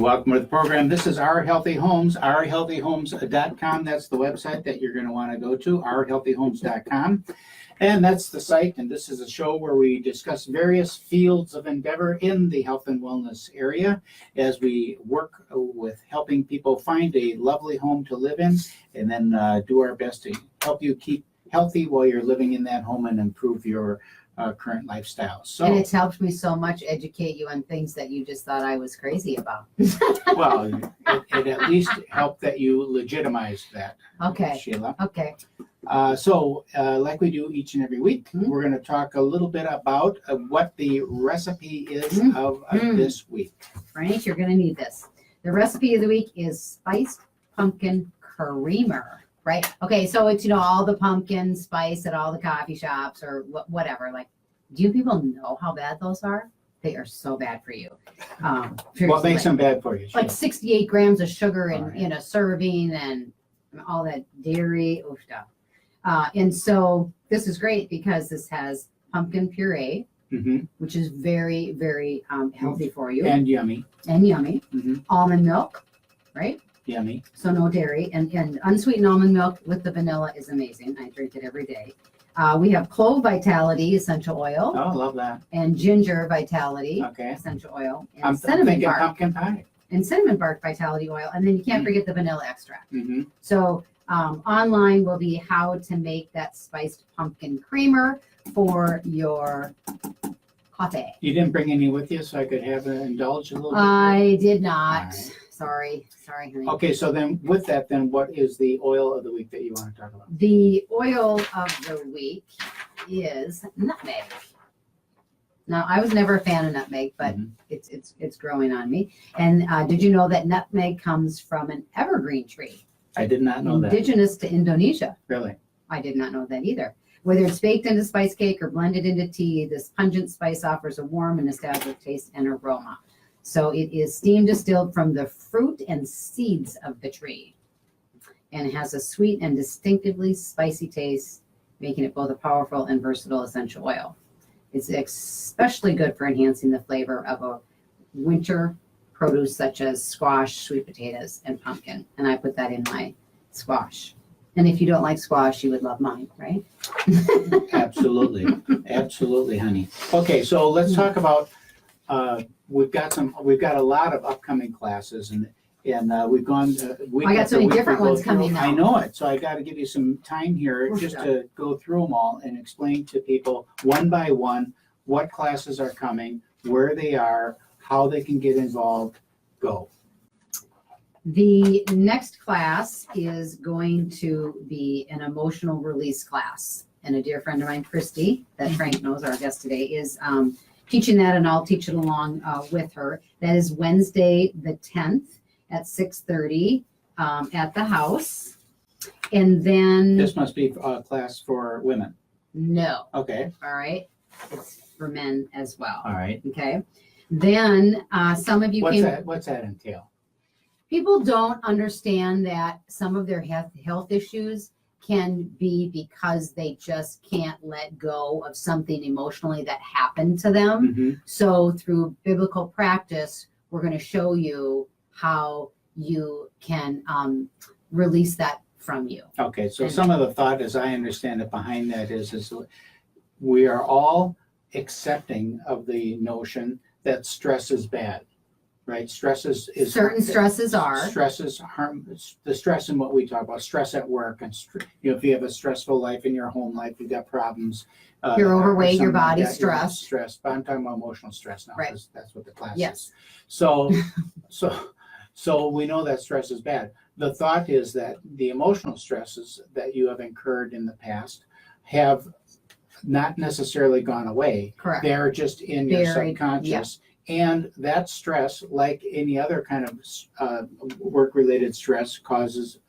welcome to the program. This is Our Healthy Homes, ourhealthyhomes.com. That's the website that you're going to want to go to, ourhealthyhomes.com. And that's the site, and this is a show where we discuss various fields of endeavor in the health and wellness area as we work with helping people find a lovely home to live in, and then do our best to help you keep healthy while you're living in that home and improve your current lifestyle. So, and it's helped me so much educate you on things that you just thought I was crazy about. well, it at least helped that you legitimized that, Okay. Sheila. Okay. So, like we do each and every week, we're going to talk a little bit about what the recipe is of this week. Frank, you're going to need this. The recipe of the week is spiced pumpkin creamer, right? Okay, so it's, all the pumpkin spice at all the coffee shops or whatever. Like, do you people know how bad those are? They are so bad for you. What makes them bad for you, Sheila? Like 68 grams of sugar in a serving and all that dairy stuff. And so this is great because this has pumpkin puree, which is very, very healthy for you. And yummy. And yummy. Almond milk, right? Yummy. So no dairy. And unsweetened almond milk with the vanilla is amazing. I drink it every day. We have clove vitality essential oil. Oh, love that. And ginger vitality essential oil. And I'm cinnamon thinking bark. Pumpkin pie. And cinnamon bark vitality oil. And then you can't forget the vanilla extract. So online will be how to make that spiced pumpkin creamer for your coffee. You didn't bring any with you so I could indulge a little bit? I did not. Right. Sorry, honey. Okay, so then with that, then what is the oil of the week that you want to talk about? The oil of the week is nutmeg. Now, I was never a fan of nutmeg, but it's growing on me. And did you know that nutmeg comes from an evergreen tree? I did not know that. Indigenous to Indonesia. Really? I did not know that either. Whether it's baked into spice cake or blended into tea, this pungent spice offers a warm and nostalgic taste and aroma. So it is steam distilled from the fruit and seeds of the tree. And it has a sweet and distinctively spicy taste, making it both a powerful and versatile essential oil. It's especially good for enhancing the flavor of a winter produce such as squash, sweet potatoes, and pumpkin. And I put that in my squash. And if you don't like squash, you would love mine, right? Absolutely. Absolutely, honey. Okay, so let's talk about, we've got a lot of upcoming classes and we've gone week I got after so many week different we go ones coming through. now. I know it. So I got to give you some time here just to go through them all and explain to people one by one what classes are coming, where they are, how they can get involved. Go. The next class is going to be an emotional release class. And a dear friend of mine, Christy, that Frank knows, our guest today, is teaching that, and I'll teach it along with her. That is Wednesday, the 10th at 6:30 at the house. And then... This must be a class for women. No. Okay. All right. It's for men as well. All right. Okay. Then some of you What's that entail? People don't understand that some of their health issues can be because they just can't let go of something emotionally that happened to them. So through biblical practice, we're going to show you how you can release that from you. Okay, so some of the thought, as I understand it, behind that is we are all accepting of the notion that stress is bad, right? Stress is certain stresses are. Stress is harm. The stress in what we talk about, stress at work, and if you have a stressful life in your home life, you've got problems. You're overweight, your body's like stressed. Stressed, but I'm talking about emotional stress now. Right. That's what the class Yes. is. So we know that stress is bad. The thought is that the emotional stresses that you have incurred in the past have not necessarily gone away. Correct. They're just in your Buried, subconscious. And that stress, like any other kind of work-related stress, causes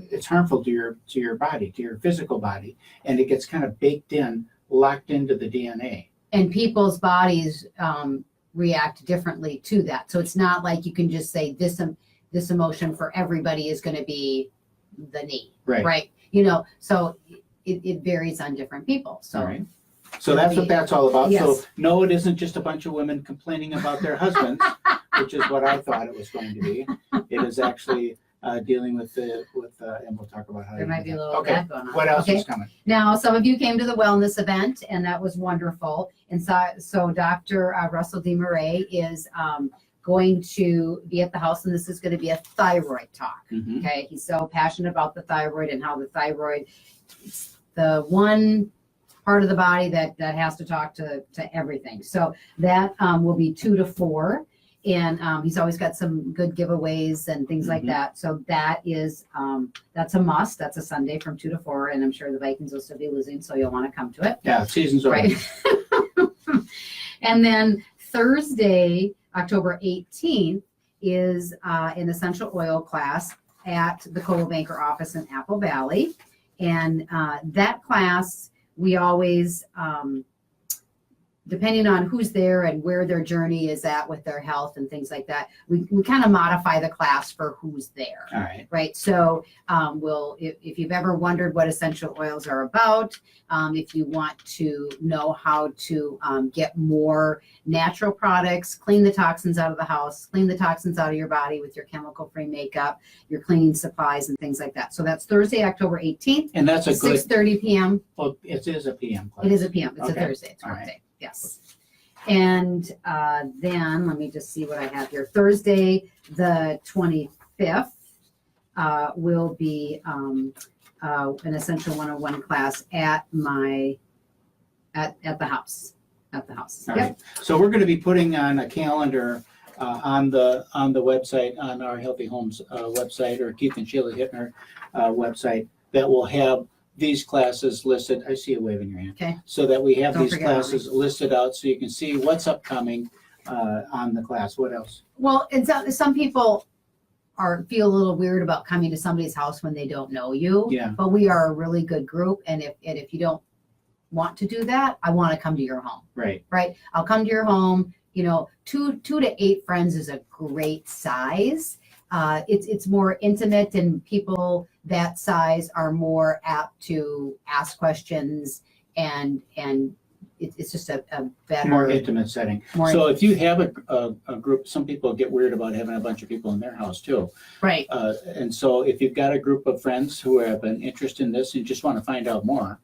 it's harmful to your body, to your physical body, and it gets kind of baked in, locked into the DNA. And people's bodies react differently to that. So it's not like you can just say this emotion for everybody is going to be the knee, right? So it varies on different people. So. Right. So that's what that's all about. Yes. So no, it isn't just a bunch of women complaining about their husbands. which is what I thought it was going to be. It is actually dealing with and we'll talk about how There you might do be a that. little of Okay, that going on. what else Okay. is coming? Now, some of you came to the wellness event, and that was wonderful. And so Dr. Russell D. Murray is going to be at the house, and this is going to be a thyroid talk. Mhm. Okay, he's so passionate about the thyroid and how the thyroid, it's the one part of the body that has to talk to everything. So that will be 2 to 4. And he's always got some good giveaways and things like Mhm. that. So that is that's a must. That's a Sunday from 2 to 4, and I'm sure the Vikings will still be losing, so you'll want to come to it. Yeah, season's over. Right. And then Thursday, October 18th, is an essential oil class at the Coldwell Banker office in Apple Valley. And that class, we always, depending on who's there and where their journey is at with their health and things like that, we kind of modify the class for who's there. All right. Right. So if you've ever wondered what essential oils are about, if you want to know how to get more natural products, clean the toxins out of the house, clean the toxins out of your body with your chemical-free makeup, your cleaning supplies and things like that. So that's Thursday, October 18th, And that's a good, 6:30 p.m. well, it is a PM class. It is a PM. It's Okay. a Thursday. It's a All work right. day. Yes. And then let me just see what I have here. Thursday, the 25th, will be an Essential 101 class at the house. At the house. All Yep. right. So we're going to be putting on a calendar on the website, on our Healthy Homes website, or Keith and Sheila Hittner website, that will have these classes listed. I see you waving your hand. Okay. So that we have Don't these forget about classes listed out so you can see what's upcoming on the class. What else? Well, and some people feel a little weird about coming to somebody's house when they don't know you. Yeah. But we are a really good group, and if you don't want to do that, I want to come to your home. Right. Right? I'll come to your home. 2 to 8 friends is a great size. It's more intimate, and people that size are more apt to ask questions, and it's just a better, More intimate setting. more So if you have a group, some people get weird about having a bunch of people in their house too. right. And so if you've got a group of friends who have an interest in this and just want to find out more,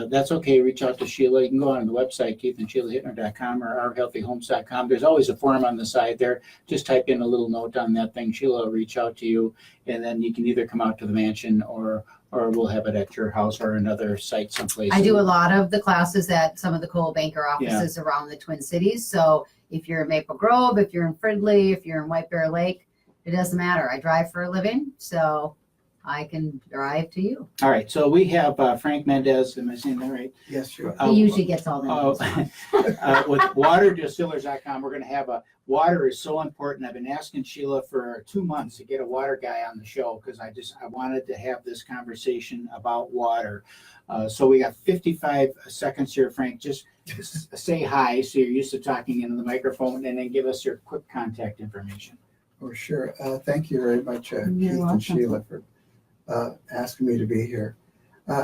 that's okay. Reach out to Sheila. You can go on the website, keithandsheilahitner.com or ourhealthyhomes.com. There's always a form on the side there. Just type in a little note on that thing. Sheila will reach out to you, and then you can either come out to the mansion or we'll have it at your house or another site someplace. I do a lot of the classes at some of the Coldwell Banker offices around the Twin Cities. So if you're in Maple Grove, if you're in Fridley, if you're in White Bear Lake, it doesn't matter. I drive for a living, so I can drive to you. All right. So we have Frank Mendez. Am I saying that right? Yes, sure. He usually gets all the names. With waterdistillers.com, we're going to have water is so important. I've been asking Sheila for 2 months to get a water guy on the show because I wanted to have this conversation about water. So we got 55 seconds here, Frank. Just say hi so you're used to talking into the microphone, and then give us your quick contact information. Oh, sure. Thank you very much, Keith welcome. and Sheila, for asking me to be here.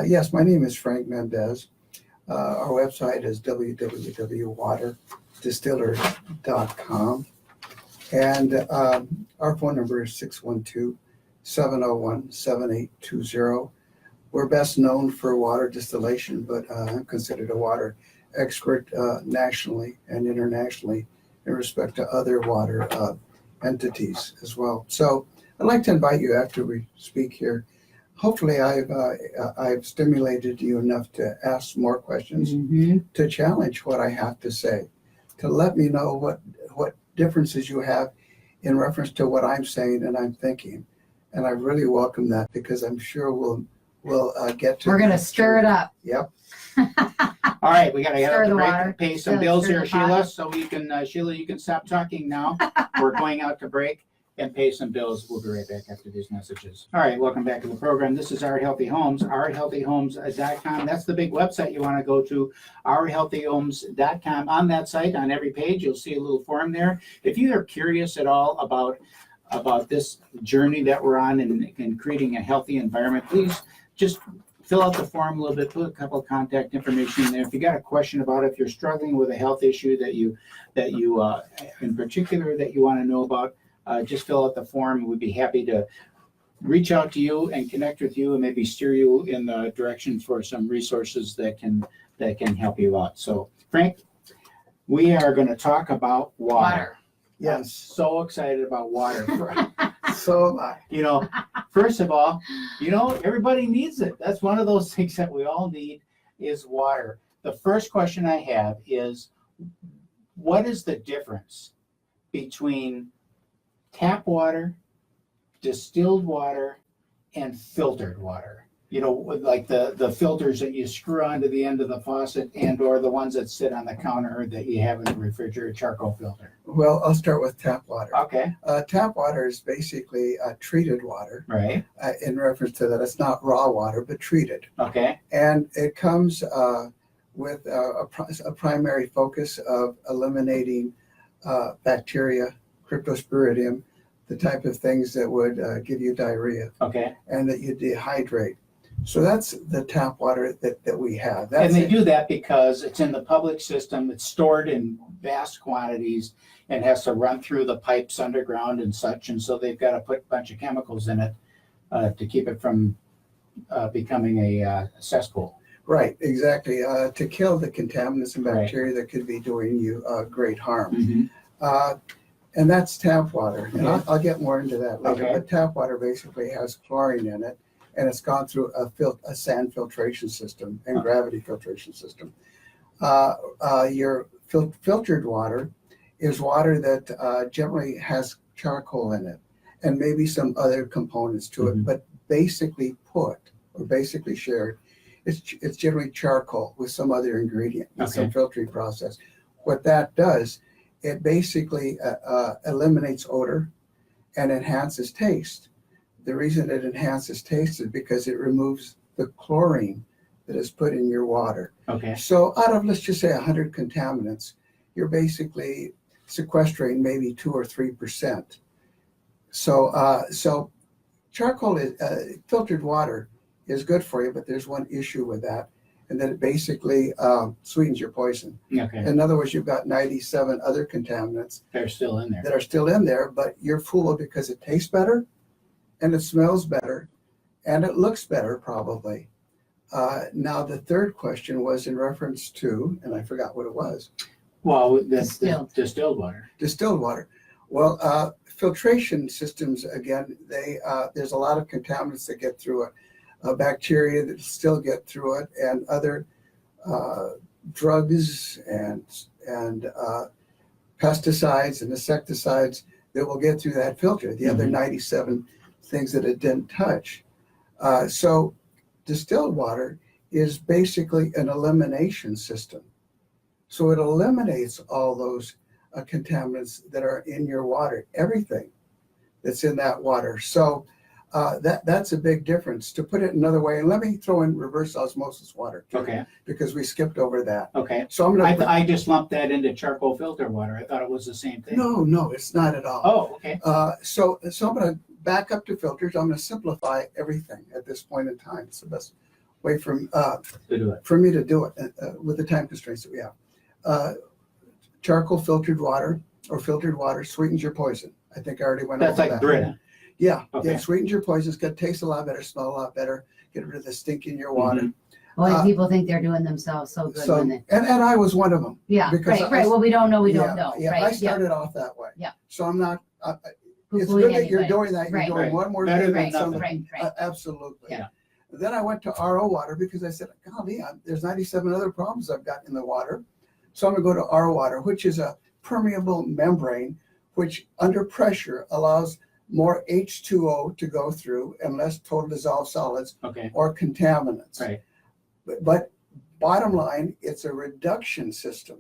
Yes, my name is Frank Mendez. Our website is www.waterdistillers.com. And our phone number is 612-701-7820. We're best known for water distillation, but I'm considered a water expert nationally and internationally in respect to other water entities as well. So I'd like to invite you after we speak here. Hopefully I've stimulated you enough to ask more questions, to challenge what I have to say, to let me know what differences you have in reference to what I'm saying and I'm thinking. And I really welcome that, because I'm sure we'll get to. We're going to stir it up. Yep. All right, we got to Stir get the break water. and pay some Stir bills the here, pot. Sheila. So we can, Sheila, you can stop talking now. We're going out to break and pay some bills. We'll be right back after these messages. All right, welcome back to the program. This is Our Healthy Homes, ourhealthyhomes.com. That's the big website you want to go to, ourhealthyhomes.com. On that site, on every page, you'll see a little form there. If you are curious at all about this journey that we're on in creating a healthy environment, please just fill out the form a little bit, put a couple of contact information in there. If you got a question about it, if you're struggling with a health issue that you in particular that you want to know about, just fill out the form. We'd be happy to reach out to you and connect with you and maybe steer you in the direction for some resources that can help you out. So, Frank, we are going to talk about water. I'm Yes, so excited about water. so am I. You know, first of all, everybody needs it. That's one of those things that we all need is water. The first question I have is, what is the difference between tap water, distilled water, and filtered water? Like the filters that you screw onto the end of the faucet and or the ones that sit on the counter that you have in the refrigerator, charcoal filter. Well, I'll start with tap water. Okay. Tap water is basically treated water. Right. In reference to that, it's not raw water, but treated. Okay. And it comes with a primary focus of eliminating bacteria, cryptosporidium, the type of things that would give you diarrhea Okay. and that you dehydrate. So that's the tap water that we have. That's And they it. do that because it's in the public system, it's stored in vast quantities and has to run through the pipes underground and such. And so they've got to put a bunch of chemicals in it to keep it from becoming a cesspool. Right, exactly. To kill the contaminants and bacteria that could be doing you great harm. Mm-hmm. And that's tap water. And Yeah. I'll get more into that later. Okay. But tap water basically has chlorine in it, and it's gone through a sand filtration system and gravity filtration system. Your filtered water is water that generally has charcoal in it and maybe some other components to it, but basically shared, it's generally charcoal with some other ingredient, with some filtering process. What that does, it basically eliminates odor and enhances taste. The reason it enhances taste is because it removes the chlorine that is put in your water. Okay. So out of, let's just say 100 contaminants, you're basically sequestering maybe 2 or 3%. So charcoal is filtered water is good for you, but there's one issue with that, and that it basically sweetens your poison. Okay. In other words, you've got 97 other contaminants They're still in there. that are still in there, but you're fooled because it tastes better, and it smells better, and it looks better probably. Now the third question was in reference to, and I forgot what it was. Well, that's Distilled. distilled water. Distilled water. Well, filtration systems, again, there's a lot of contaminants that get through it. Bacteria that still get through it, and other drugs and pesticides and insecticides that will get through that filter, the other 97 things that it didn't touch. So distilled water is basically an elimination system. So it eliminates all those contaminants that are in your water, everything that's in that water. So that's a big difference. To put it another way, and let me throw in reverse osmosis water too, Okay. because we skipped over that. Okay. So I'm going to. I just lumped that into charcoal filter water. I thought it was the same thing. No, it's not at all. Oh, okay. So I'm going to back up to filters. I'm going to simplify everything at this point in time. It's the best way for To do it. me to do it with the time constraints that we have. Charcoal filtered water or filtered water sweetens your poison. I think I already went That's over like that. Brita. Yeah, Okay. it sweetens your poison. It's going to taste a lot better, smell a lot better, get rid of the stink in your water. Boy, people think they're doing themselves so good So, when they. and I was one of them. Yeah, because right. Well, we don't know. We don't know. Yeah, Right. I started off that way. Yeah. So I'm not. It's Poo-pooing good that you're anybody. doing that. You're Right. doing one more Better thing than than some. nothing. Right. Absolutely. Yeah. Then I went to RO water because I said, golly, there's 97 other problems I've got in the water. So I'm going to go to RO water, which is a permeable membrane, which under pressure allows more H2O to go through and less total dissolved solids Okay. or contaminants. Right. But bottom line, it's a reduction system.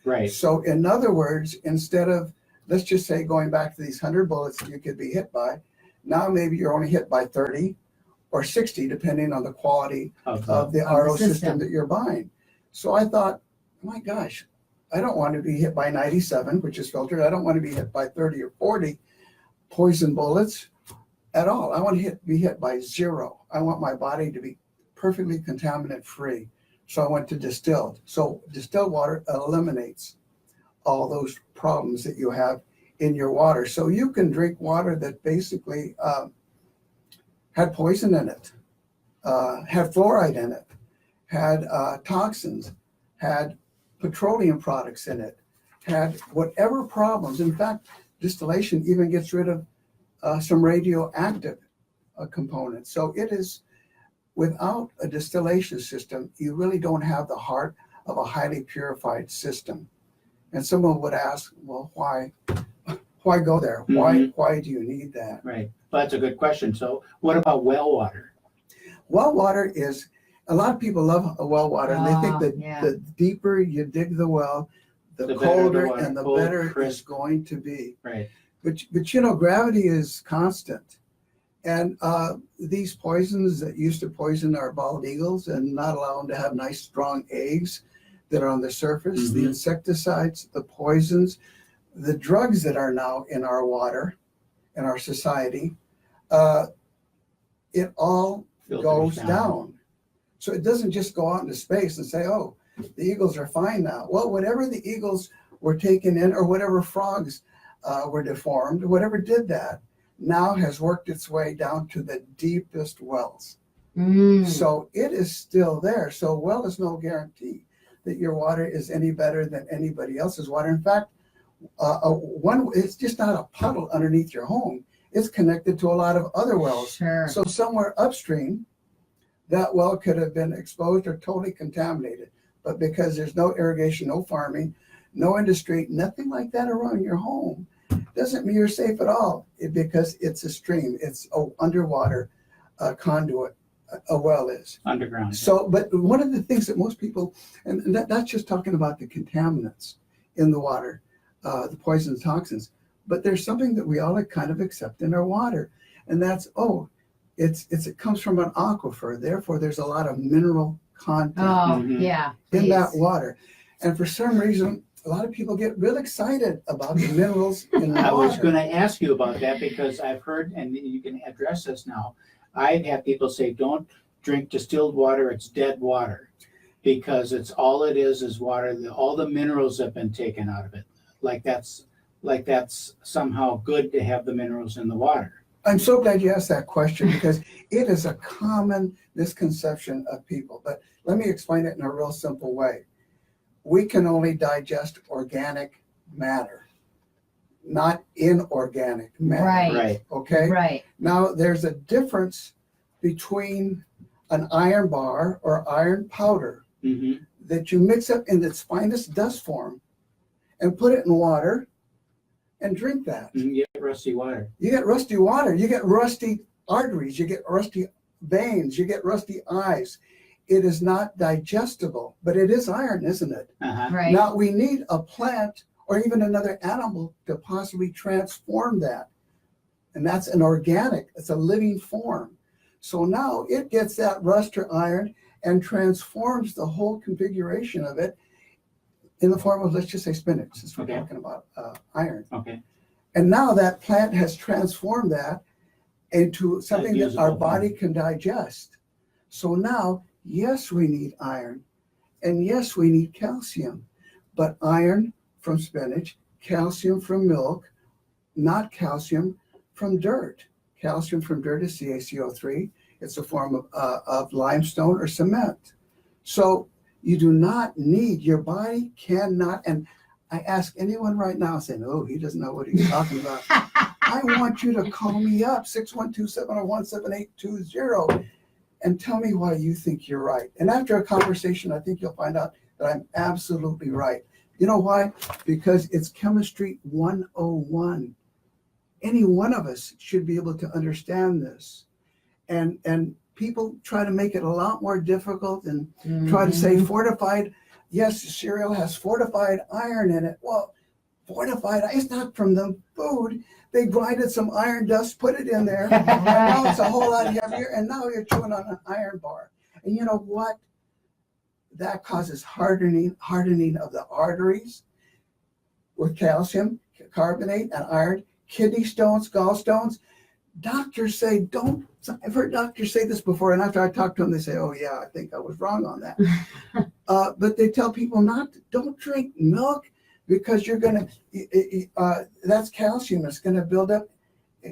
Right. So in other words, instead of, let's just say, going back to these 100 bullets you could be hit by, now maybe you're only hit by 30 or 60, depending on the quality of the RO system that you're buying. So I thought, my gosh, I don't want to be hit by 97, which is filtered. I don't want to be hit by 30 or 40 poison bullets at all. I want to be hit by 0. I want my body to be perfectly contaminant free. So I went to distilled. So distilled water eliminates all those problems that you have in your water. So you can drink water that basically had poison in it, had fluoride in it, had toxins, had petroleum products in it, had whatever problems. In fact, distillation even gets rid of some radioactive components. So it is, without a distillation system, you really don't have the heart of a highly purified system. And someone would ask, well, why go there? Why do you need that? Right. Well, that's a good question. So what about well water? Well water is, a lot of people love well water, and they think that the deeper you dig the well, the colder and the better it's going to be. Right. But you know, gravity is constant. And these poisons that used to poison our bald eagles and not allow them to have nice, strong eggs that are on the surface, the insecticides, the poisons, the drugs that are now in our water, in our society, it all goes down. So it doesn't just go out into space and say, oh, the eagles are fine now. Well, whatever the eagles were taken in, or whatever frogs were deformed, whatever did that, now has worked its way down to the deepest wells. So it is still there. So well is no guarantee that your water is any better than anybody else's water. In fact, it's just not a puddle underneath your home. It's connected to a lot of other wells. Sure. So somewhere upstream, that well could have been exposed or totally contaminated. But because there's no irrigation, no farming, no industry, nothing like that around your home, doesn't mean you're safe at all, because it's a stream. It's an underwater conduit, a well is. Underground. So, but one of the things that most people, and that's just talking about the contaminants in the water, the poisons, toxins, but there's something that we all kind of accept in our water, and that's, it comes from an aquifer, therefore there's a lot of mineral content in that water. And for some reason, a lot of people get real excited about the minerals in the water. I was going to ask you about that, because I've heard, and you can address this now, I've had people say, don't drink distilled water, it's dead water, because it's all it is water. All the minerals have been taken out of it. Like that's somehow good to have the minerals in the water. I'm so glad you asked that question, because it is a common misconception of people. But let me explain it in a real simple way. We can only digest organic matter, not inorganic matter. Right. Okay? Right. Now, there's a difference between an iron bar or iron powder that you mix up in its finest dust form and put it in water and drink that. You get rusty water. You get rusty water. You get rusty arteries. You get rusty veins. You get rusty eyes. It is not digestible, but it is iron, isn't it? Right. Now, we need a plant or even another animal to possibly transform that. And that's an organic, it's a living form. So now it gets that rust or iron and transforms the whole configuration of it in the form of, let's just say, spinach, since we're talking about iron. Okay. And now that plant has transformed that into something that our body can digest. So now, yes, we need iron, and yes, we need calcium, but iron from spinach, calcium from milk, not calcium from dirt. Calcium from dirt is CaCO3. It's a form of limestone or cement. So you do not need, your body cannot, and I ask anyone right now saying, oh, he doesn't know what he's talking about. I want you to call me up, 612-701-7820, and tell me why you think you're right. And after a conversation, I think you'll find out that I'm absolutely right. You know why? Because it's chemistry 101. Any one of us should be able to understand this. And people try to make it a lot more difficult and try to say fortified. Yes, cereal has fortified iron in it. Well, fortified, it's not from the food. They grinded some iron dust, put it in there, and now it's a whole lot heavier, and now you're chewing on an iron bar. And you know what? That causes hardening of the arteries with calcium carbonate and iron, kidney stones, gallstones. doctors say don't. I've heard doctors say this before, and after I talk to them, they say, "Oh yeah, I think I was wrong on that." But they tell people don't drink milk because you're gonna. That's calcium. It's gonna build up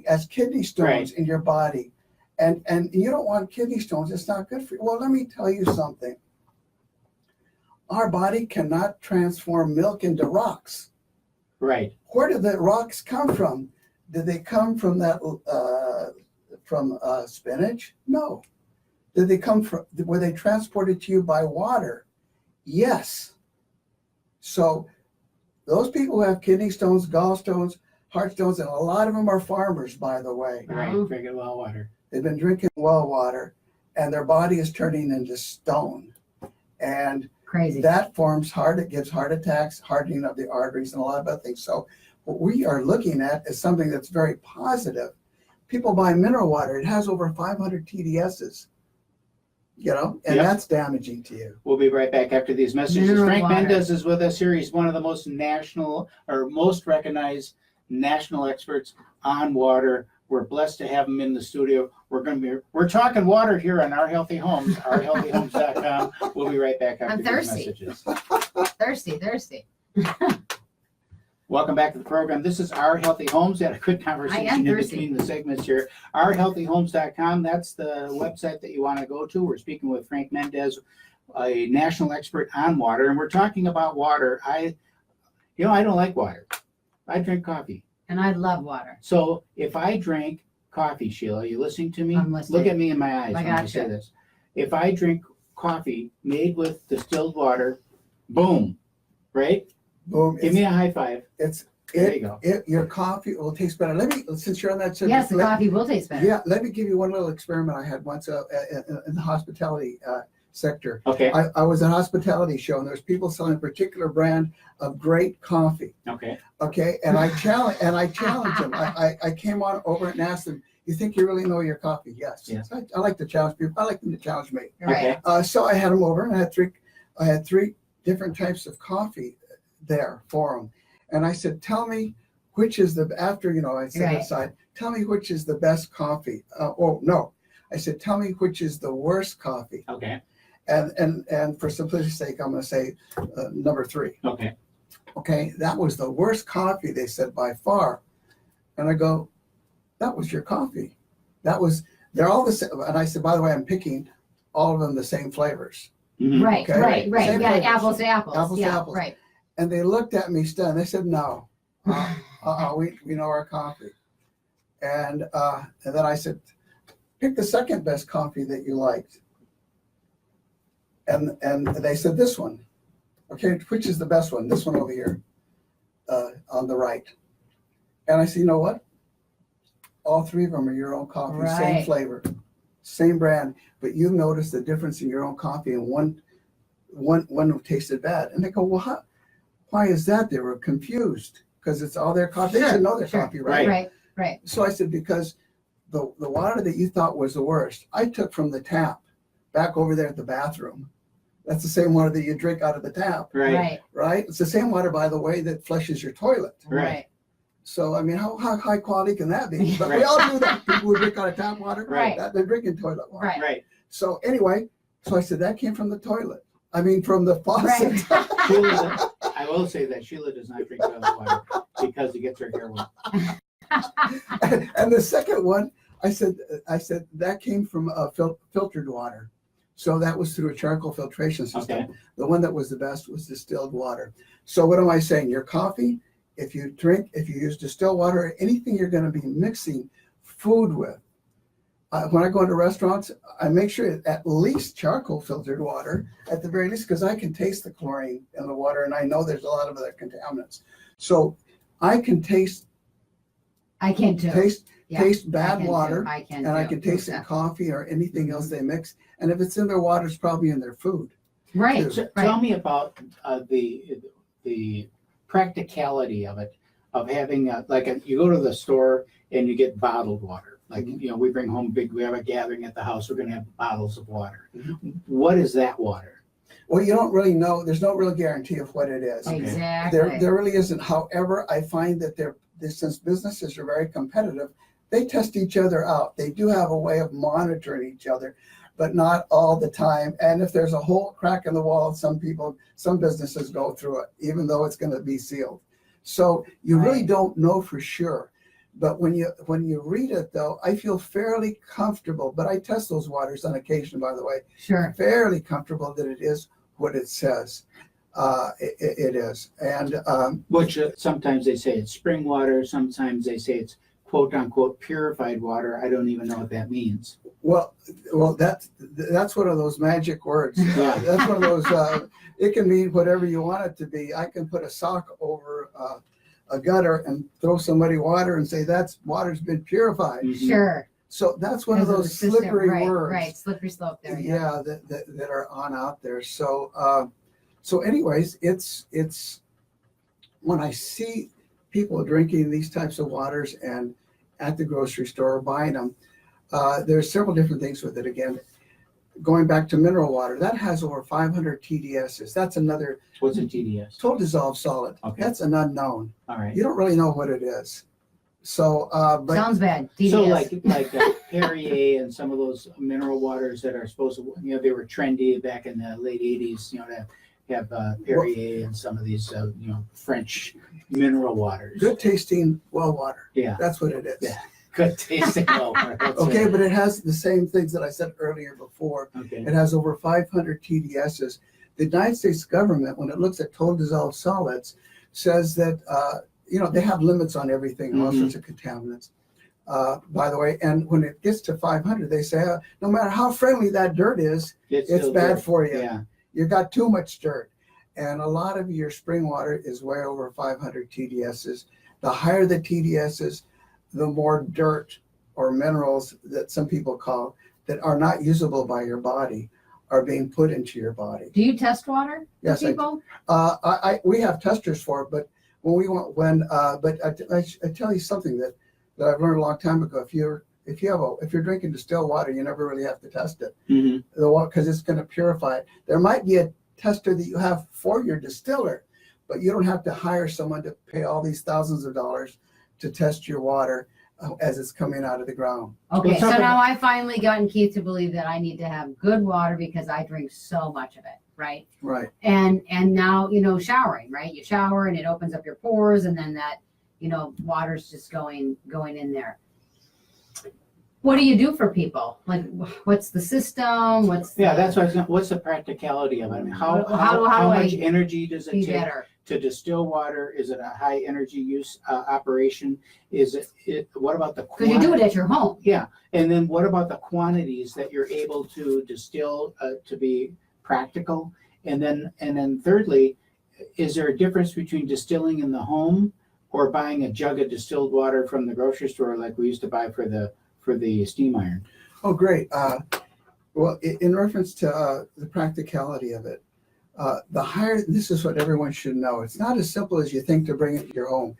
as kidney stones in your body, and you don't want kidney stones. It's not good for you. Well, let me tell you something. Our body cannot transform milk into rocks. Right. Where did the rocks come from? Did they come from that spinach? No. Did they come from? Were they transported to you by water? Yes. So those people who have kidney stones, gallstones, heart stones, and a lot of them are farmers, by the way. Right. Drinking well water. They've been drinking well water, and their body is turning into stone. And Crazy. that forms it gives heart attacks, hardening of the arteries, and a lot of other things. So what we are looking at is something that's very positive. People buy mineral water. It has over 500 TDSs, and that's damaging to you. We'll be right back after these messages. Mineral Frank water. Mendez is with us here. He's one of the most most recognized national experts on water. We're blessed to have him in the studio. We're talking water here on Our Healthy Homes, ourhealthyhomes.com. We'll be right back after I'm these thirsty. messages. Thirsty. Welcome back to the program. This is Our Healthy Homes. We had a good conversation in between the segments here. Ourhealthyhomes.com. That's the website that you want to go to. We're speaking with Frank Mendez, a national expert on water, and we're talking about water. I don't like water. I drink coffee. And I love water. So if I drink coffee, Sheila, are you listening to me? I'm listening. Look at me in my eyes I when I gotcha. say this. If I drink coffee made with distilled water, boom, right? Boom. Give me a high five. There you go. Your coffee will taste better. Since you're on that subject. Yes, the coffee will taste better. Yeah, let me give you one little experiment I had once in the hospitality sector. Okay. I was at a hospitality show, and there's people selling a particular brand of great coffee. Okay. Okay, and I challenged them. I came on over and asked them, "You think you really know your coffee?" Yes. I like to challenge people. I like them to challenge me. Right. So I had them over, and I had three different types of coffee there for them, and I said, "Tell me which is I set aside. Tell me which is the best coffee." I said, "Tell me which is the worst coffee." Okay. And for simplicity's sake, I'm going to say number 3. Okay. Okay, that was the worst coffee, they said, by far. And I go, that was your coffee. They're all the same. And I said, by the way, I'm picking all of them the same flavors. Mhm. Right. Okay. Right. Same Yeah, flavors. apples to apples. Apples to yeah, apples. Right. And they looked at me stunned. They said, no, we know our coffee. And then I said, pick the second best coffee that you liked. And they said, this one. Okay, which is the best one? This one over here on the right. And I said, you know what? All 3 of them are your own coffee, same Right. flavor, same brand, but you noticed the difference in your own coffee, and one tasted bad. And they go, well, why is that? They were confused because it's all their coffee. They should know their coffee, right? Right. So I said, because the water that you thought was the worst, I took from the tap back over there at the bathroom. That's the same water that you drink out of the tap, Right. right? It's the same water, by the way, that flushes your toilet. Right. So, I mean, how high quality can that be? But we Right. all do that. People who drink out of tap water, Right. they're drinking toilet water. Right. Right. So anyway, I said, that came from the toilet. I mean, from the faucet. Sheila, I will say that Sheila does not drink toilet water because it gets her hair wet. And the second one, I said that came from filtered water. So that was through a charcoal filtration system. Okay. The one that was the best was distilled water. So what am I saying? Your coffee, if you use distilled water, anything you're going to be mixing food with. When I go into restaurants, I make sure at least charcoal filtered water, at the very least, because I can taste the chlorine in the water, and I know there's a lot of other contaminants. So I can taste bad water, I can taste it in coffee or anything else they mix. And if it's in their water, it's probably in their food. Right. So tell me about the practicality of it, of having you go to the store and you get bottled water. Like, we bring home we have a gathering at the house, we're going to have bottles of water. Mm-hmm. What is that water? Well, you don't really know. There's no real guarantee of what it is. Exactly. There really isn't. However, I find that since businesses are very competitive, they test each other out. They do have a way of monitoring each other, but not all the time. And if there's a whole crack in the wall, some businesses go through it, even though it's going to be sealed. So you really don't know for sure. But when you read it, though, I feel fairly comfortable. But I test those waters on occasion, by the way. Sure. Fairly comfortable that it is what it says. It is. And Which sometimes they say it's spring water, sometimes they say it's quote unquote purified water. I don't even know what that means. well, that's one of those magic words. Yeah. That's one of those. It can mean whatever you want it to be. I can put a sock over a gutter and throw somebody water and say that's water's been purified. Mhm. Sure. So that's one of Because those the system, slippery right, words. Right, slippery slope there. Yeah, that are on out there. So anyways, it's when I see people drinking these types of waters and at the grocery store buying them, there's several different things with it. Again, going back to mineral water, that has over 500 TDSs. That's another What's a TDS? total dissolved solid. Okay. That's an unknown. All right. You don't really know what it is. So, but Sounds bad. DDS. So like Perrier and some of those mineral waters that are supposed to, they were trendy back in the late 80s, to have Perrier and some of these, French mineral waters. good tasting well water. Yeah. That's what it is. Yeah. Good tasting well water. That's Okay, it. but it has the same things that I said earlier before. Okay. It has over 500 TDSs. The United States government, when it looks at total dissolved solids, says that, they have limits on everything, all Mhm. sorts of contaminants, by the way. And when it gets to 500, they say, no matter how friendly that dirt is, it's still bad good. for you. Yeah. You got too much dirt. And a lot of your spring water is way over 500 TDSs. The higher the TDSs, the more dirt or minerals that some people call that are not usable by your body are being put into your body. Do you test water? Yes, I do. People? We have testers for it, but I tell you something that I've learned a long time ago. If you're drinking distilled water, you never really have to test it. Mm-hmm. Because it's going to purify it. There might be a tester that you have for your distiller, but you don't have to hire someone to pay all these thousands of dollars to test your water as it's coming out of the ground. Okay, Well, so something- now I finally gotten Keith to believe that I need to have good water because I drink so much of it, right? Right. And now, showering, right? You shower and it opens up your pores and then that, water's just going in there. What do you do for people? Like, what's the system? What's That's what I was going. What's the practicality of it? I mean, how How do much I energy does it be take better? to distill water? Is it a high energy use operation? Is it? What about the Because you do it at your home. Yeah, and then what about the quantities that you're able to distill to be practical? And then thirdly, is there a difference between distilling in the home or buying a jug of distilled water from the grocery store like we used to buy for the steam iron? Oh, great. Well, in reference to the practicality of it, this is what everyone should know. It's not as simple as you think to bring it to your home.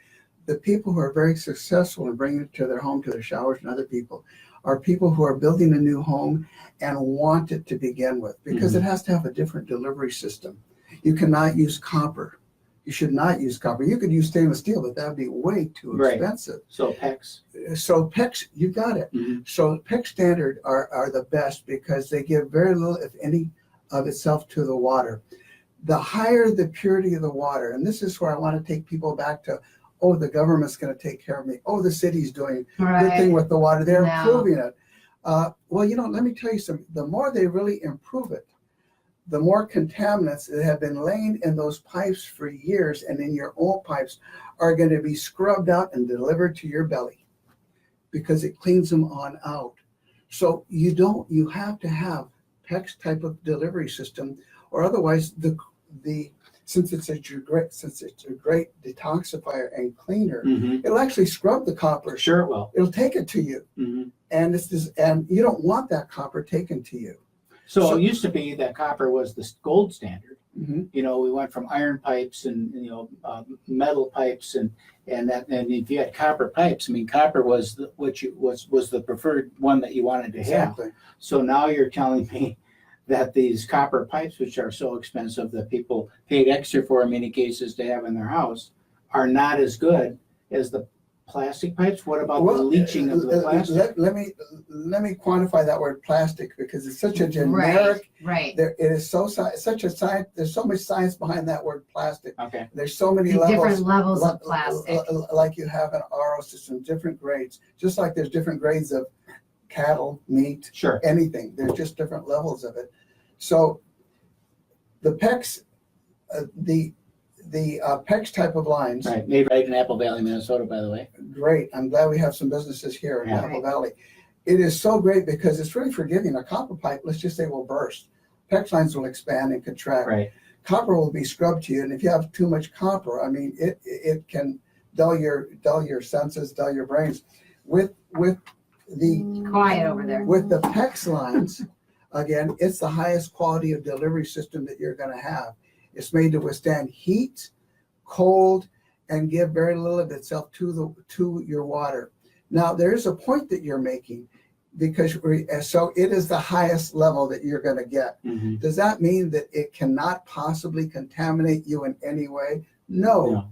The people who are very successful in bringing it to their home, to their showers and other people, are people who are building a new home and want it to begin with, because it has to have a different delivery system. You cannot use copper. You should not use copper. You could use stainless steel, but that would be way too Right. expensive. So PEX. So PEX, you got it. Mhm. So PEX standard are the best because they give very little, if any, of itself to the water. The higher the purity of the water, and this is where I want to take people back to, the government's going to take care of me. The city's doing a good thing with the water. They're No. improving it. Let me tell you something. The more they really improve it, the more contaminants that have been laying in those pipes for years and in your old pipes are going to be scrubbed out and delivered to your belly because it cleans them on out. So you have to have PEX type of delivery system, or otherwise since it's a great detoxifier and cleaner, Mm-hmm. it'll actually scrub the copper. Sure it will. It'll take it to you, Mm-hmm. and you don't want that copper taken to you. So it used to be that copper was the gold standard. Mm-hmm. We went from iron pipes and metal pipes and if you had copper pipes, I mean, copper was the preferred one that you wanted to have. Exactly. So now you're telling me that these copper pipes, which are so expensive that people paid extra for in many cases to have in their house, are not as good as the plastic pipes? What about the Well, leaching of the plastic? let me quantify that word plastic because it's such a generic. Right. It is such a science. There's so much science behind that word plastic. Okay. There's so many Different levels. levels of plastic. Like you have an RO system, different grades. Just like there's different grades of cattle, meat, Sure. anything. There's just different levels of it. So the PEX, the PEX type of lines. Right. Made right in Apple Valley, Minnesota, by the way. Great. I'm glad we have some businesses here in Yeah. Apple Valley. It is so great because it's really forgiving. A copper pipe, let's just say, will burst. PEX lines will expand and contract. Right. Copper will be scrubbed to you, and if you have too much copper, I mean, it can dull your senses, dull your brains. With the Quiet over there. with the PEX lines, again, it's the highest quality of delivery system that you're going to have. It's made to withstand heat, cold, and give very little of itself to your water. Now, there is a point that you're making because so it is the highest level that you're going to get. Mm-hmm. Does that mean that it cannot possibly contaminate you in any way? No.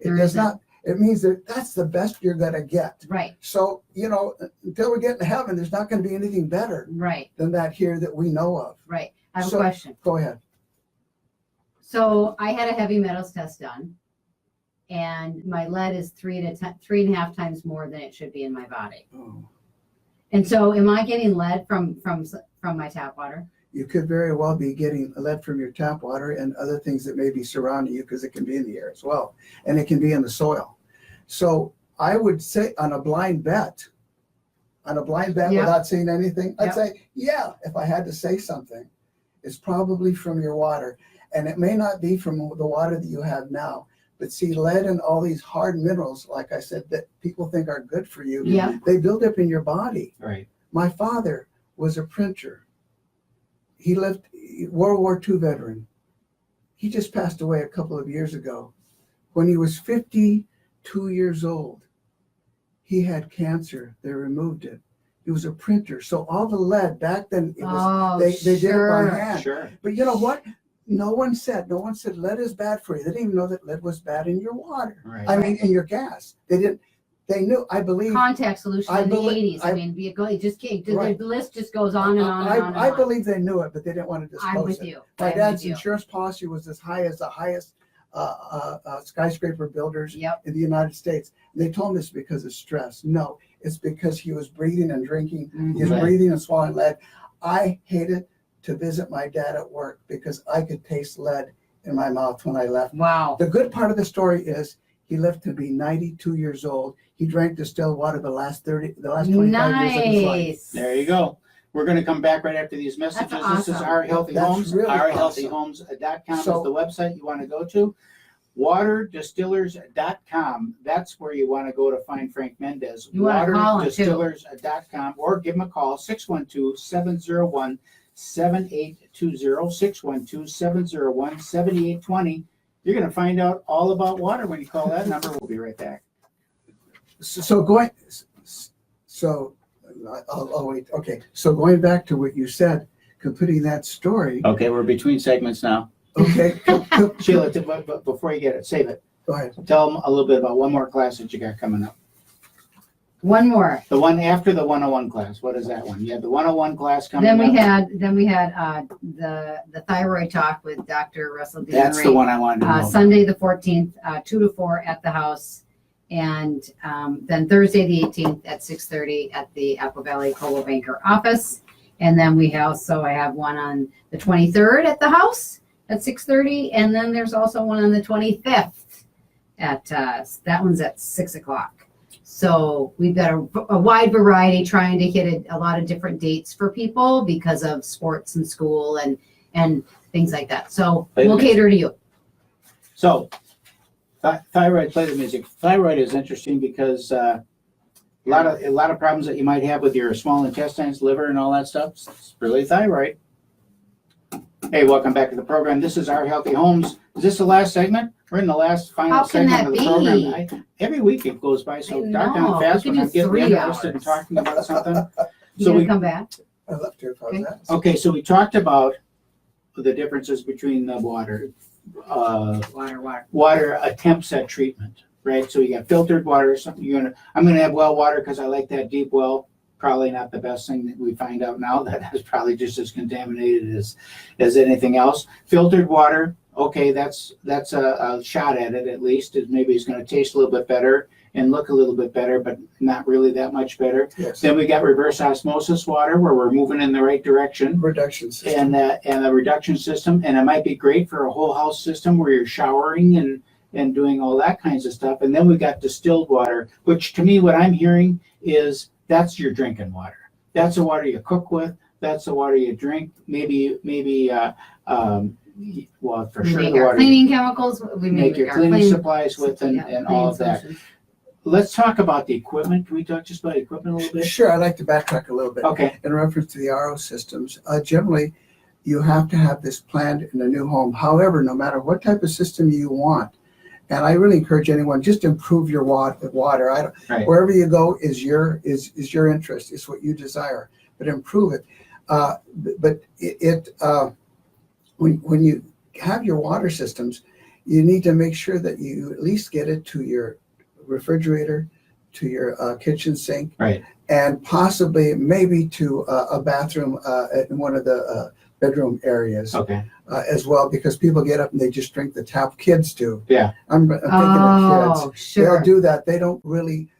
It There does isn't. not. It means that that's the best you're going to get. Right. So, until we get to heaven, there's not going to be anything better Right. than that here that we know of. Right. I have So- a question. Go ahead. So I had a heavy metals test done, and my lead is 3.5 times more than it should be in my body. Oh. And so, am I getting lead from my tap water? You could very well be getting lead from your tap water and other things that may be surrounding you because it can be in the air as well. And it can be in the soil. So I would say on a blind bet Yep. without saying anything, I'd Yep. say, yeah, if I had to say something, it's probably from your water. And it may not be from the water that you have now. But see, lead and all these hard minerals, like I said, that people think are good for you, Yeah. they build up in your body. Right. My father was a printer. He lived, World War II veteran. He just passed away a couple of years ago. When he was 52 years old, he had cancer. They removed it. He was a printer. So all the lead back then, it was, they did it by hand. Sure. But you know what? No one said lead is bad for you. They didn't even know that lead was bad in your water. Right. I mean, in your gas. They knew, I believe. Contact solution in the 80s. I mean, it just can't. Right. The list just goes on and on and on. And I on. believe they knew it, but they didn't want to disclose I'm with it. you. My I'm dad's with you. insurance policy was as high as the highest skyscraper builders Yep. in the United States. They told me it's because of stress. No, it's because he was breathing and drinking. He was Right. breathing and swallowing lead. I hated to visit my dad at work because I could taste lead in my mouth when I left. Wow. The good part of the story is he lived to be 92 years old. He drank distilled water the last 25 years of his life. Nice. There you go. We're going to come back right after these messages. That's This is awesome. Our Healthy That's Homes. really OurHealthyHomes.com is So- the website you want to go to. WaterDistillers.com. That's where you want to go to find Frank Mendez. You want to call him, too. WaterDistillers.com or give him a call, 612-701-7820, 612-701-7820. You're going to find out all about water when you call that number. We'll be right back. I'll wait. Okay. So going back to what you said, completing that story. Okay, we're between segments now. Okay. Sheila, but before you get it, save it. Go ahead. Tell them a little bit about one more class that you got coming up. One more. The one after the 101 class. What is that one? You have the 101 class coming Then up. we had the thyroid talk with Dr. Russell That's the DeMarie. one I wanted to know. Sunday the 14th, 2 to 4 at the house, and then Thursday the 18th at 6:30 at the Apple Valley Coldwell Banker office. And then I have one on the 23rd at the house at 6:30, and then there's also one on the 25th at that one's at 6 o'clock. So we've got a wide variety, trying to hit a lot of different dates for people because of sports and school and things like that. So we'll cater to you. So, thyroid, play the music. Thyroid is interesting because a lot of problems that you might have with your small intestines, liver, and all that stuff. It's really thyroid. Hey, welcome back to the program. This is Our Healthy Homes. Is this the last segment? We're in the last final How can segment that of the be? program. Every week it goes by so I doggone know. fast We when could I'm do getting 3 interested in hours. talking about something. You So gonna we come back? I left here. How's Okay. that? Okay, so we talked about the differences between the water Water. water attempts at treatment. right? So you got filtered water, something I'm gonna have well water because I like that deep well. Probably not the best thing that we find out now. That is probably just as contaminated as anything else. Filtered water, okay, that's a shot at it at least. Maybe it's gonna taste a little bit better and look a little bit better, but not really that much better. Yes. Then we got reverse osmosis water where we're moving in the right direction. Reduction system. And the reduction system, and it might be great for a whole house system where you're showering and doing all that kinds of stuff. And then we got distilled water, which to me, what I'm hearing is that's your drinking water. That's the water you cook with. That's the water you drink. Maybe well, for We sure make the our water cleaning chemicals. We make your our cleaning supplies with and yeah, all of cleaning that. solutions. Let's talk about the equipment. Can we talk just about equipment a little bit? Sure, I'd like to backtrack a little bit. Okay. In reference to the RO systems, generally, you have to have this planned in a new home. However, no matter what type of system you want, and I really encourage anyone, just improve your water. Right. Wherever you go is your interest. It's what you desire, but improve it. When you have your water systems, you need to make sure that you at least get it to your refrigerator, to your kitchen sink, Right. and possibly maybe to a bathroom in one of the bedroom areas Okay. as well, because people get up and they just drink the tap. Kids do. Yeah. I'm thinking of Oh, kids. sure. They'll do that. They don't really.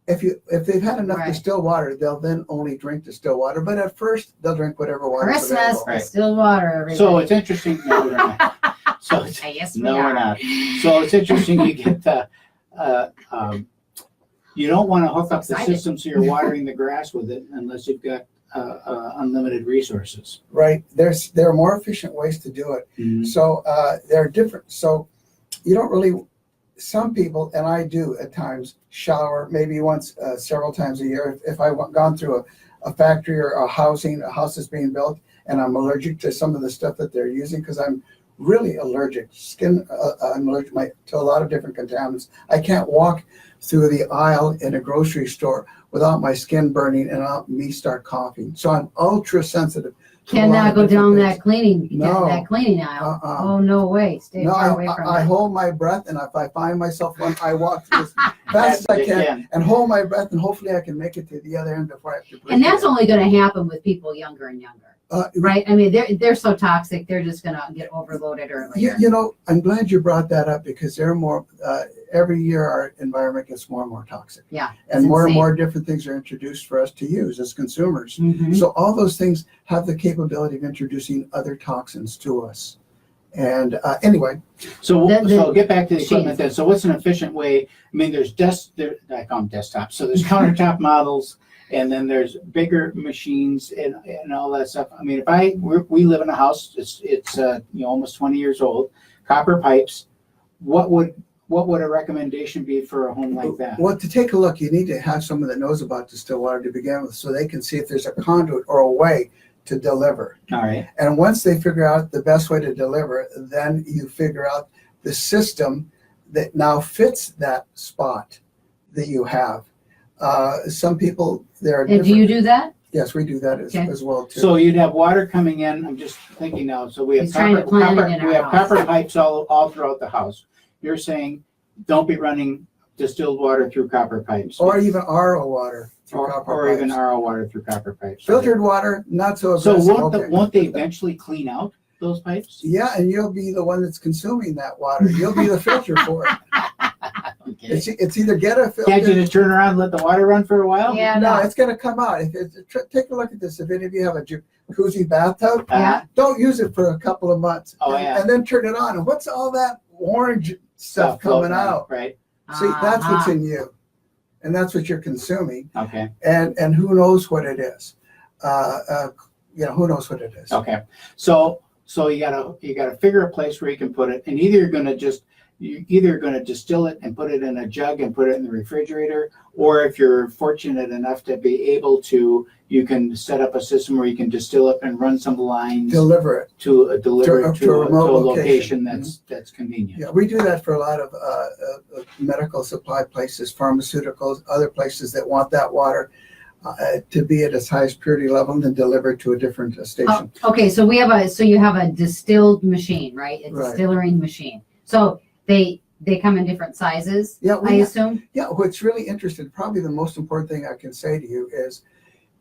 If they've had enough Right. distilled water, they'll then only drink distilled water. But at first, they'll drink whatever water is Christmas, available. Right. distilled water, everybody. So it's interesting. No, we're not. So it's, Yes, we no, are. we're not. So it's interesting. You get the. You don't want to hook up the Excited. system so you're watering the grass with it unless you've got unlimited resources. Right. There are more efficient ways to do it. Mhm. So there are different. So you don't really. Some people, and I do at times, shower maybe once, several times a year. If I've gone through a factory or a house is being built, and I'm allergic to some of the stuff that they're using, because I'm really allergic. I'm allergic to a lot of different contaminants. I can't walk through the aisle in a grocery store without my skin burning and me start coughing. So I'm ultra sensitive. Cannot go down that cleaning Uh-uh. aisle. Oh, no way. Stay No, far away from I it. hold my breath, and if I find myself, I walk through as fast as I can and hold my breath, and hopefully I can make it to the other end before I have to breathe. And that's only going to happen with people younger and younger, right? I mean, they're so toxic, they're just going to get overloaded earlier. You know, I'm glad you brought that up, because there are more. Every year, our environment gets more and more toxic. Yeah, And it's more and insane. more different things are introduced for us to use as consumers. Mhm. So all those things have the capability of introducing other toxins to us. And anyway, So The get back to the equipment machines. then. So what's an efficient way? I mean, I call them desktops. So there's countertop models, and then there's bigger machines and all that stuff. I mean, we live in a house. It's almost 20 years old. Copper pipes. What would a recommendation be for a home like that? well, to take a look, you need to have someone that knows about distilled water to begin with, so they can see if there's a conduit or a way to deliver. All right. And once they figure out the best way to deliver, then you figure out the system that now fits that spot that you have. Some people, there are And do you do that? Yes, we do that Okay. as well too. So you'd have water coming in. I'm just thinking now. So we have He's trying to plan it in we our have house. copper pipes all throughout the house. You're saying don't be running distilled water through copper pipes, Or even RO water through copper or even pipes. RO water through copper pipes. Filtered water, not so So aggressive. won't Okay. they eventually clean out those pipes? Yeah, and you'll be the one that's consuming that water. You'll be the filter for it. Okay. It's either get a filter. Can't you just turn around and let the water run for a while? Yeah, No, no. it's going to come out. Take a look at this. If any of you have a jacuzzi bathtub, Yeah. don't use it for a couple of months. Oh, yeah. And then turn it on. And what's all that orange stuff coming floating out? Right. See, that's what's Uh-huh. in you. And that's what you're consuming. Okay. And who knows what it is? Who knows what it is? Okay. So you gotta figure a place where you can put it, and you're either gonna distill it and put it in a jug and put it in the refrigerator, or if you're fortunate enough to be able to, you can set up a system where you can distill it and run some lines Deliver it. to deliver To it a to a remote location location. that's convenient. Yeah, we do that for a lot of medical supply places, pharmaceuticals, other places that want that water to be at its highest purity level and then delivered to a different station. Oh, okay, so you have a distilled machine, right? A Right. distilling machine. So they come in different sizes, Yeah, I assume? yeah, what's really interesting, probably the most important thing I can say to you is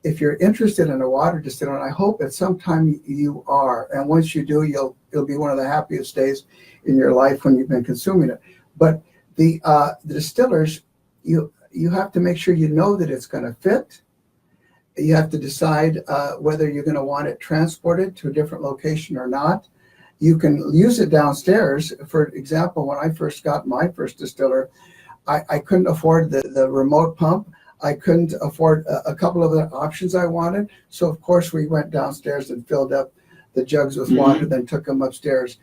if you're interested in a water distiller, and I hope at some time you are, and once you do, it'll be one of the happiest days in your life when you've been consuming it. But the distillers, you have to make sure you know that it's going to fit. You have to decide whether you're going to want it transported to a different location or not. You can use it downstairs. For example, when I first got my first distiller, I couldn't afford the remote pump. I couldn't afford a couple of the options I wanted. So of course we went downstairs and filled up the jugs with water, then took them upstairs.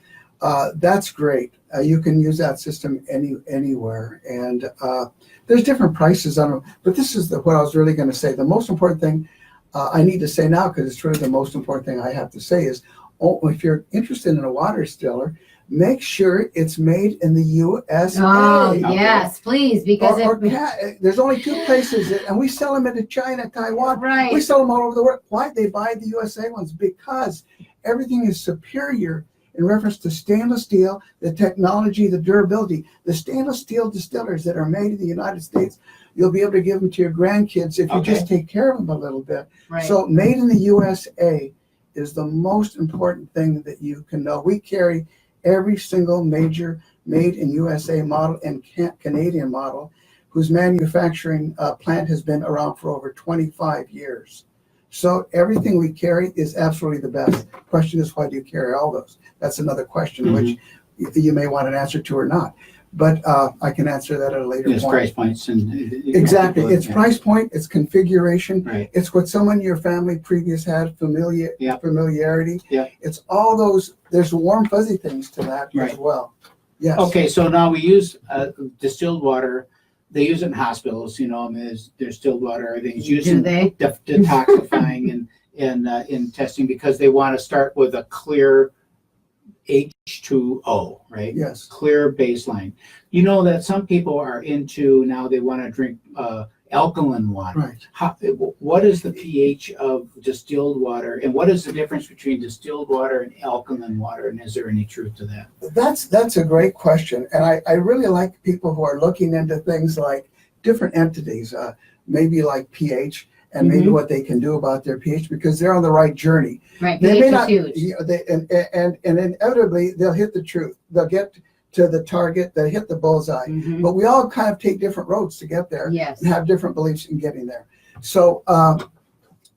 That's great. You can use that system anywhere. And there's different prices on them. But this is what I was really going to say. The most important thing I need to say now, because it's really the most important thing I have to say is, if you're interested in a water distiller, make sure it's made in the USA. Oh, yes, please, because there's only 2 places, and we sell them into China, Taiwan. Right. We sell them all over the world. Why? They buy the USA ones because everything is superior in reference to stainless steel, the technology, the durability. The stainless steel distillers that are made in the United States, you'll be able to give them to your grandkids if you just take care of them a little bit. Right. So made in the USA is the most important thing that you can know. We carry every single major made in USA model and Canadian model whose manufacturing plant has been around for over 25 years. So everything we carry is absolutely the best. Question is, why do you carry all those? That's another question, which you may want an answer to or not. But I can answer that at a later point. Price points and exactly. It's price point, it's configuration, right. It's what someone in your family previous had, familiarity. Yeah. It's all those, there's warm fuzzy things to that as well. Yes. Okay, so now we use distilled water. They use it in hospitals, there's distilled water, everything's used in detoxifying and in testing because they want to start with a clear H2O, right? Yes. Clear baseline. You know that some people are into now they want to drink alkaline water. Right. What is the pH of distilled water, and what is the difference between distilled water and alkaline water, and is there any truth to that? That's a great question, and I really like people who are looking into things like different entities, maybe like pH, and maybe what they can do about their pH because they're on the right journey. Right, they may pH not, is huge. And inevitably they'll hit the truth. They'll get to the target, they hit the bullseye. But we all kind of take different roads to get there and have different beliefs in getting there. So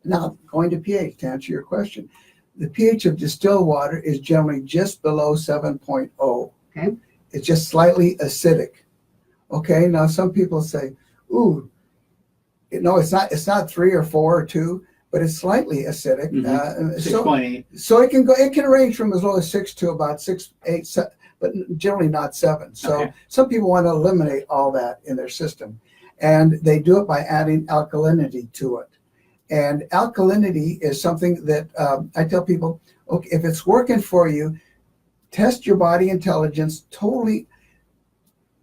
now going to pH, to answer your question, the pH of distilled water is generally just below 7.0. Okay. It's just slightly acidic. Okay, now some people say, ooh, no, it's not 3 or 4 or 2, but it's slightly acidic. 6.8. So it can range from as low as 6 to about 6, 8, 7, but generally not 7. So some people want to eliminate all that in their system, and they do it by adding alkalinity to it. And alkalinity is something that I tell people, okay, if it's working for you, test your body intelligence, totally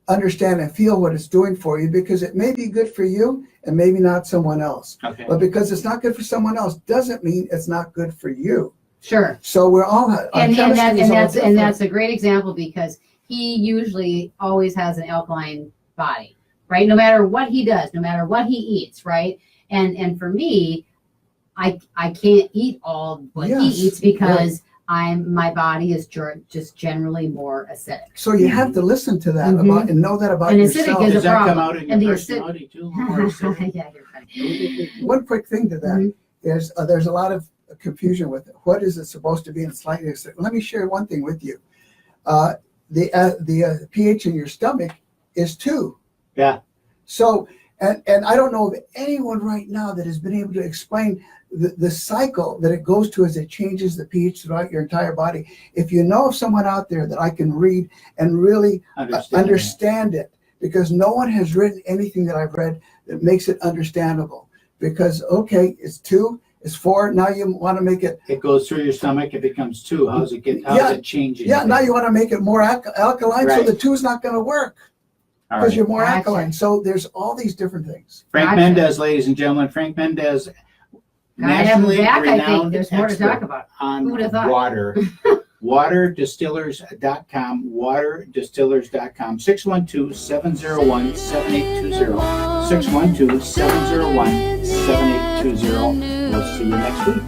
understand and feel what it's doing for you, because it may be good for you and maybe not someone else. Okay. But because it's not good for someone else doesn't mean it's not good for you. Sure. So we're all and that's a great example because he usually always has an alkaline body, right? No matter what he does, no matter what he eats, right? And for me, I can't eat all what he eats because my body is just generally more acidic. So you have to listen to that about and know that about and yourself. Acidic is Does a that problem. come out in your personality too? Yeah, you're funny. One quick thing to that is there's a lot of confusion with it. What is it supposed to be in slightly acidic? Let me share one thing with you. The pH in your stomach is 2. Yeah. So, and I don't know of anyone right now that has been able to explain the cycle that it goes to as it changes the pH throughout your entire body. If you know of someone out there that I can read and really understand it, because no one has written anything that I've read that makes it understandable. Because, okay, it's 2, it's 4, now you want to make it... It goes through your stomach, it becomes 2. How does it change? Yeah, now you want to make it more alkaline, so the 2 is not going to work. Because you're more alkaline. So there's all these different things. Frank Mendez, ladies and gentlemen. Frank Mendez, nationally renowned there's more to talk about. on water. waterdistillers.com, waterdistillers.com, 612-701-7820, 612-701-7820. We'll see you next week.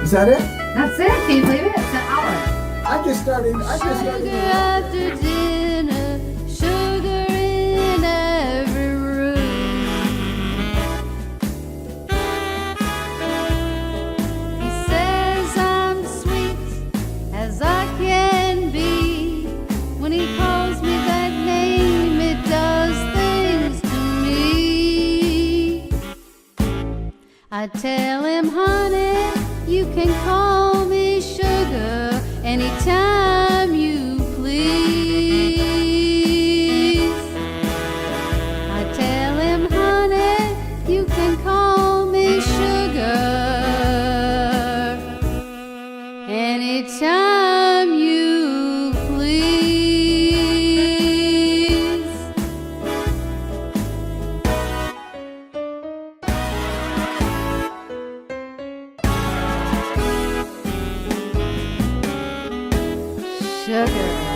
Is that it? That's it. Can you believe it? It's an hour. I just started. Sugar after dinner, sugar in every room. He says I'm sweet as I can be. When he calls me that name, it does things to me. I tell him, honey, you can call me sugar anytime you please. I tell him, honey, you can call me sugar anytime you please. Sugar.